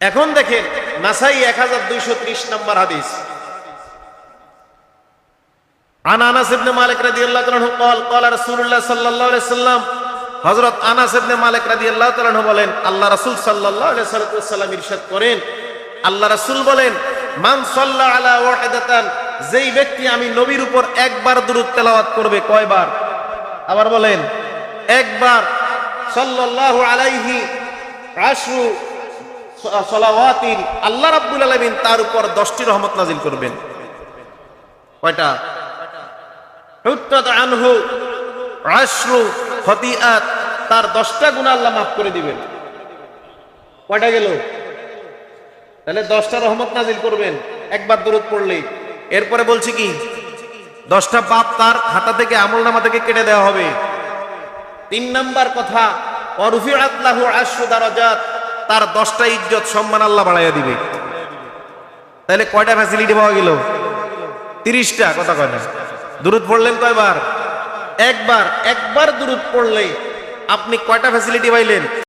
এখন দেখেন নাসাই 1230 নম্বর হাদিস। عن انس بن مالك رضي الله عنه قال قال رسول الله صلى الله عليه وسلم হযরত আনাস ইবনে মালিক রাদিয়াল্লাহু তাআলা আনহু বলেন, আল্লাহ রাসূল সাল্লাল্লাহু আলাইহি ওয়াসাল্লাম ইরশাদ করেন, আল্লাহ রাসূল বলেন, মান সাল্লা আলা ওয়াহিদাতান, যেই ব্যক্তি আমি নবীর উপর একবার দুরূদ তেলাওয়াত করবে। কয়বার? আবার বলেন, একবার। সাল্লাল্লাহু আলাইহি আশরু সালাওয়াতিন, আল্লাহ রাব্বুল আলামিন তার উপর 10টি রহমত নাজিল করবেন। কয়টা? হুত্তাত আনহু আশরু খতিআত, তার 10টা গুনাহ আল্লাহ মাফ করে দিবেন। কয়টা গেল? তাহলে 10টা রহমত নাজিল করবেন একবার দুরূদ পড়লেই। এরপরে বলছি কি, 10টা পাপ তার খাতা থেকে, আমলনামা থেকে কেটে দেওয়া হবে। 3 নাম্বার কথা, ওয়ারফিআত লাহু আশরু দারাজাত, তার 10টা ইজ্জত সম্মান আল্লাহ বাড়াইয়া দিবে। তাহলে কয়টা ফ্যাসিলিটি পাওয়া গেল? 30টা। কথা কয় না? দুরূদ পড়লেন কয়বার? একবার। একবার দুরূদ পড়লে আপনি কয়টা ফ্যাসিলিটি পাইলেন?